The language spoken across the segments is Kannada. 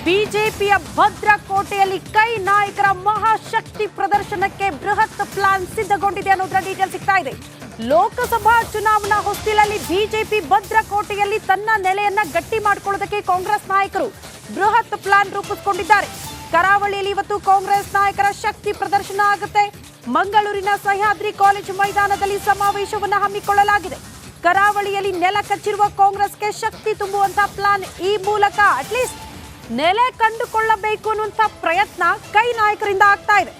ಬಿಜೆಪಿಯ ಭದ್ರಕೋಟೆಯಲ್ಲಿ ಕೈ ನಾಯಕರ ಮಹಾಶಕ್ತಿ ಪ್ರದರ್ಶನಕ್ಕೆ ಬೃಹತ್ ಪ್ಲಾನ್ ಸಿದ್ಧಗೊಂಡಿದೆ ಅನ್ನೋದರ ಡೀಟೇಲ್ ಸಿಗ್ತಾ ಇದೆ. ಲೋಕಸಭಾ ಚುನಾವಣಾ ಹೊಸ್ತಿಲಲ್ಲಿ ಬಿಜೆಪಿ ಭದ್ರಕೋಟೆಯಲ್ಲಿ ತನ್ನ ನೆಲೆಯನ್ನ ಗಟ್ಟಿ ಮಾಡಿಕೊಳ್ಳೋದಕ್ಕೆ ಕಾಂಗ್ರೆಸ್ ನಾಯಕರು ಬೃಹತ್ ಪ್ಲಾನ್ ರೂಪಿಸಿಕೊಂಡಿದ್ದಾರೆ. ಕರಾವಳಿಯಲ್ಲಿ ಇವತ್ತು ಕಾಂಗ್ರೆಸ್ ನಾಯಕರ ಶಕ್ತಿ ಪ್ರದರ್ಶನ ಆಗುತ್ತೆ. ಮಂಗಳೂರಿನ ಸಹ್ಯಾದ್ರಿ ಕಾಲೇಜು ಮೈದಾನದಲ್ಲಿ ಸಮಾವೇಶವನ್ನ ಹಮ್ಮಿಕೊಳ್ಳಲಾಗಿದೆ. ಕರಾವಳಿಯಲ್ಲಿ ನೆಲ ಕಚ್ಚಿರುವ ಕಾಂಗ್ರೆಸ್ಗೆ ಶಕ್ತಿ ತುಂಬುವಂತ ಪ್ಲಾನ್ ಈ ಮೂಲಕ ಅಟ್ಲೀಸ್ಟ್ ನೆಲೆ ಕಂಡುಕೊಳ್ಳಬೇಕು ಅನ್ನುವಂತ ಪ್ರಯತ್ನ ಕೈ ನಾಯಕರಿಂದ ಆಗ್ತಾ ಇದೆ.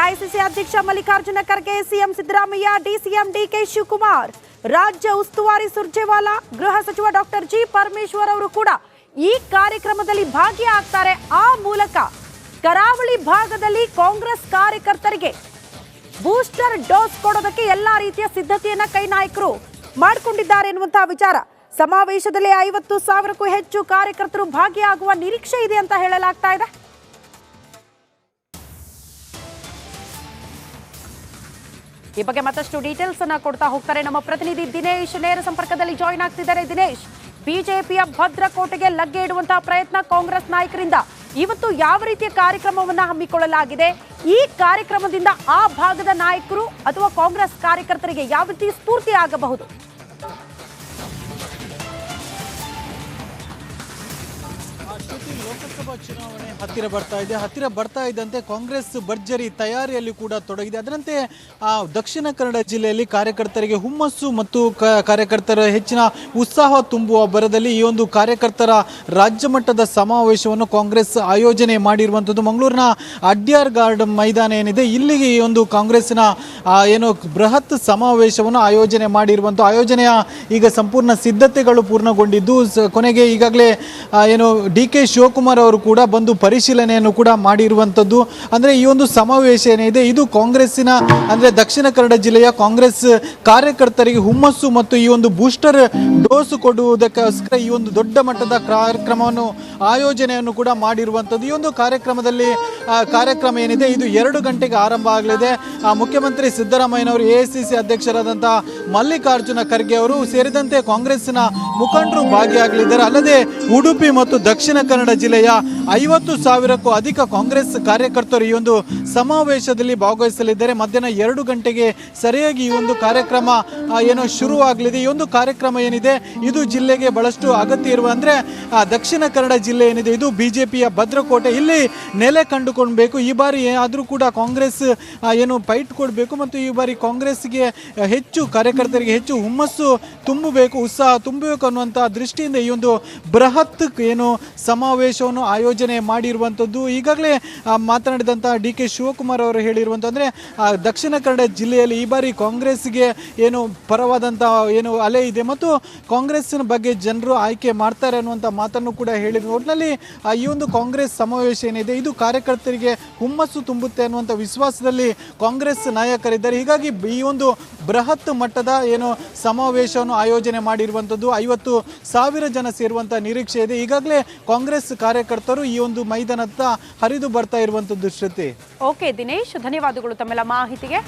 ಎಐಸಿಸಿ ಅಧ್ಯಕ್ಷ Mallikarjuna Kharge, CM Siddaramaiah, DCM DK Shivakumar, ರಾಜ್ಯ ಉಸ್ತುವಾರಿ ಸುರ್ಜೇವಾಲಾ, ಗೃಹ ಸಚಿವ ಡಾಕ್ಟರ್ ಜಿ ಪರಮೇಶ್ವರ್ ಅವರು ಕೂಡ ಈ ಕಾರ್ಯಕ್ರಮದಲ್ಲಿ ಭಾಗಿಯಾಗ್ತಾರೆ. ಆ ಮೂಲಕ ಕರಾವಳಿ ಭಾಗದಲ್ಲಿ ಕಾಂಗ್ರೆಸ್ ಕಾರ್ಯಕರ್ತರಿಗೆ ಬೂಸ್ಟರ್ ಡೋಸ್ ಕೊಡೋದಕ್ಕೆ ಎಲ್ಲಾ ರೀತಿಯ ಸಿದ್ಧತೆಯನ್ನ ಕೈ ನಾಯಕರು ಮಾಡಿಕೊಂಡಿದ್ದಾರೆ ಎನ್ನುವಂತಹ ವಿಚಾರ. ಸಮಾವೇಶದಲ್ಲಿ 50,000ಕ್ಕೂ ಹೆಚ್ಚು ಕಾರ್ಯಕರ್ತರು ಭಾಗಿಯಾಗುವ ನಿರೀಕ್ಷೆ ಇದೆ ಅಂತ ಹೇಳಲಾಗ್ತಾ ಇದೆ. ಈ ಬಗ್ಗೆ ಮತ್ತಷ್ಟು ಡೀಟೇಲ್ಸ್ ಅನ್ನ ಕೊಡ್ತಾ ಹೋಗ್ತಾರೆ ನಮ್ಮ ಪ್ರತಿನಿಧಿ ದಿನೇಶ್. ನೇರ ಸಂಪರ್ಕದಲ್ಲಿ ಜಾಯಿನ್ ಆಗ್ತಿದ್ದಾರೆ. ದಿನೇಶ್, ಬಿಜೆಪಿಯ ಭದ್ರಕೋಟೆಗೆ ಲಗ್ಗೆ ಇಡುವಂತಹ ಪ್ರಯತ್ನ ಕಾಂಗ್ರೆಸ್ ನಾಯಕರಿಂದ ಇವತ್ತು ಯಾವ ರೀತಿಯ ಕಾರ್ಯಕ್ರಮವನ್ನ ಹಮ್ಮಿಕೊಳ್ಳಲಾಗಿದೆ? ಈ ಕಾರ್ಯಕ್ರಮದಿಂದ ಆ ಭಾಗದ ನಾಯಕರು ಅಥವಾ ಕಾಂಗ್ರೆಸ್ ಕಾರ್ಯಕರ್ತರಿಗೆ ಯಾವ ರೀತಿ ಸ್ಫೂರ್ತಿ ಆಗಬಹುದು? ಲೋಕಸಭಾ ಚುನಾವಣೆ ಹತ್ತಿರ ಬರ್ತಾ ಇದ್ದಂತೆ ಕಾಂಗ್ರೆಸ್ ಭರ್ಜರಿ ತಯಾರಿಯಲ್ಲಿ ಕೂಡ ತೊಡಗಿದೆ. ಅದರಂತೆ ದಕ್ಷಿಣ ಕನ್ನಡ ಜಿಲ್ಲೆಯಲ್ಲಿ ಕಾರ್ಯಕರ್ತರಿಗೆ ಹುಮ್ಮಸ್ಸು ಮತ್ತು ಕಾರ್ಯಕರ್ತರ ಹೆಚ್ಚಿನ ಉತ್ಸಾಹ ತುಂಬುವ ಭರದಲ್ಲಿ ಈ ಒಂದು ಕಾರ್ಯಕರ್ತರ ರಾಜ್ಯ ಮಟ್ಟದ ಸಮಾವೇಶವನ್ನು ಕಾಂಗ್ರೆಸ್ ಆಯೋಜನೆ ಮಾಡಿರುವಂಥದ್ದು. ಮಂಗಳೂರಿನ ಅಡ್ಯಾರ್ ಗಾರ್ಡನ್ ಮೈದಾನ ಏನಿದೆ, ಇಲ್ಲಿಗೆ ಈ ಒಂದು ಕಾಂಗ್ರೆಸ್ಸಿನ ಏನು ಬೃಹತ್ ಸಮಾವೇಶವನ್ನು ಆಯೋಜನೆ ಮಾಡಿರುವಂಥ ಆಯೋಜನೆಯ ಈಗ ಸಂಪೂರ್ಣ ಸಿದ್ಧತೆಗಳು ಪೂರ್ಣಗೊಂಡಿದ್ದು, ಕೊನೆಗೆ ಈಗಾಗಲೇ ಏನು ಡಿಕೆ ಶಿವಕುಮಾರ್ ಅವರು ಕೂಡ ಬಂದು ಪರಿಶೀಲನೆಯನ್ನು ಕೂಡ ಮಾಡಿರುವಂಥದ್ದು. ಅಂದರೆ ಈ ಒಂದು ಸಮಾವೇಶ ಏನಿದೆ ಇದು ಕಾಂಗ್ರೆಸ್ಸಿನ ಅಂದರೆ ದಕ್ಷಿಣ ಕನ್ನಡ ಜಿಲ್ಲೆಯ ಕಾಂಗ್ರೆಸ್ ಕಾರ್ಯಕರ್ತರಿಗೆ ಹುಮ್ಮಸ್ಸು ಮತ್ತು ಈ ಒಂದು ಬೂಸ್ಟರ್ ಡೋಸ್ ಕೊಡುವುದಕ್ಕೋಸ್ಕರ ಈ ಒಂದು ದೊಡ್ಡ ಮಟ್ಟದ ಕಾರ್ಯಕ್ರಮವನ್ನು ಆಯೋಜನೆಯನ್ನು ಕೂಡ ಮಾಡಿರುವಂಥದ್ದು. ಈ ಒಂದು ಕಾರ್ಯಕ್ರಮ ಏನಿದೆ ಇದು 2 ಗಂಟೆಗೆ ಆರಂಭ ಆಗಲಿದೆ. ಮುಖ್ಯಮಂತ್ರಿ ಸಿದ್ದರಾಮಯ್ಯನವರು, ಎಐಸಿಸಿ ಅಧ್ಯಕ್ಷರಾದಂಥ ಮಲ್ಲಿಕಾರ್ಜುನ ಖರ್ಗೆ ಅವರು ಸೇರಿದಂತೆ ಕಾಂಗ್ರೆಸ್ಸಿನ ಮುಖಂಡರು ಭಾಗಿಯಾಗಲಿದ್ದಾರೆ. ಅಲ್ಲದೆ ಉಡುಪಿ ಮತ್ತು ದಕ್ಷಿಣ ಕನ್ನಡ ಜಿಲ್ಲೆಯ 50,000ಕ್ಕೂ ಅಧಿಕ ಕಾಂಗ್ರೆಸ್ ಕಾರ್ಯಕರ್ತರು ಈ ಒಂದು ಸಮಾವೇಶದಲ್ಲಿ ಭಾಗವಹಿಸಲಿದ್ದಾರೆ. ಮಧ್ಯಾಹ್ನ 2 ಗಂಟೆಗೆ ಸರಿಯಾಗಿ ಈ ಒಂದು ಕಾರ್ಯಕ್ರಮ ಏನೋ ಶುರುವಾಗಲಿದೆ. ಈ ಒಂದು ಕಾರ್ಯಕ್ರಮ ಏನಿದೆ ಇದು ಜಿಲ್ಲೆಗೆ ಬಹಳಷ್ಟು ಅಗತ್ಯ ಇರುವ ಅಂದರೆ ದಕ್ಷಿಣ ಕನ್ನಡ ಜಿಲ್ಲೆ ಏನಿದೆ ಇದು ಬಿಜೆಪಿಯ ಭದ್ರಕೋಟೆ, ಇಲ್ಲಿ ನೆಲೆ ಕಂಡುಕೊಳ್ಬೇಕು. ಈ ಬಾರಿ ಆದರೂ ಕೂಡ ಕಾಂಗ್ರೆಸ್ ಏನು ಫೈಟ್ ಕೊಡಬೇಕು ಮತ್ತು ಈ ಬಾರಿ ಕಾಂಗ್ರೆಸ್ಗೆ ಹೆಚ್ಚು ಕಾರ್ಯಕರ್ತರಿಗೆ ಹೆಚ್ಚು ಹುಮ್ಮಸ್ಸು ತುಂಬಬೇಕು, ಉತ್ಸಾಹ ತುಂಬಬೇಕು ಅನ್ನುವಂಥ ದೃಷ್ಟಿಯಿಂದ ಈ ಒಂದು ಬೃಹತ್ ಏನು ಸಮಾವೇಶವನ್ನು ಆಯೋಜನೆ ಮಾಡಿರುವಂಥದ್ದು. ಈಗಾಗಲೇ ಮಾತನಾಡಿದಂಥ ಡಿ.ಕೆ. ಶಿವಕುಮಾರ್ ಅವರು ಹೇಳಿರುವಂತಂದರೆ ದಕ್ಷಿಣ ಕನ್ನಡ ಜಿಲ್ಲೆಯಲ್ಲಿ ಈ ಬಾರಿ ಕಾಂಗ್ರೆಸ್ಗೆ ಏನು ಪರವಾದಂಥ ಏನು ಅಲೆ ಇದೆ ಮತ್ತು ಕಾಂಗ್ರೆಸ್ಸಿನ ಬಗ್ಗೆ ಜನರು ಆಯ್ಕೆ ಮಾಡ್ತಾರೆ ಅನ್ನುವಂಥ ಮಾತನ್ನು ಕೂಡ ಹೇಳಿದ್ರು. ಒಟ್ಟಿನಲ್ಲಿ ಈ ಒಂದು ಕಾಂಗ್ರೆಸ್ ಸಮಾವೇಶ ಏನಿದೆ ಇದು ಕಾರ್ಯಕರ್ತರಿಗೆ ಹುಮ್ಮಸ್ಸು ತುಂಬುತ್ತೆ ಅನ್ನುವಂಥ ವಿಶ್ವಾಸದಲ್ಲಿ ಕಾಂಗ್ರೆಸ್ ನಾಯಕರಿದ್ದಾರೆ. ಹೀಗಾಗಿ ಈ ಒಂದು ಬೃಹತ್ ಮಟ್ಟದ ಏನು ಸಮಾವೇಶವನ್ನು ಆಯೋಜನೆ ಮಾಡಿರುವಂಥದ್ದು. 50,000 ಜನ ಸೇರುವಂಥ ನಿರೀಕ್ಷೆ ಇದೆ. ಈಗಾಗಲೇ ಕಾಂಗ್ರೆಸ್ ಕಾರ್ಯಕರ್ತರು ಈ ಒಂದು ಮೈದಾನದ ಹರಿದು ಬರ್ತಾ ಇರುವಂಥದ್ದು. ಶ್ರುತಿ. ಓಕೆ ದಿನೇಶ್, ಧನ್ಯವಾದಗಳು ತಮ್ಮೆಲ್ಲ ಮಾಹಿತಿಗೆ.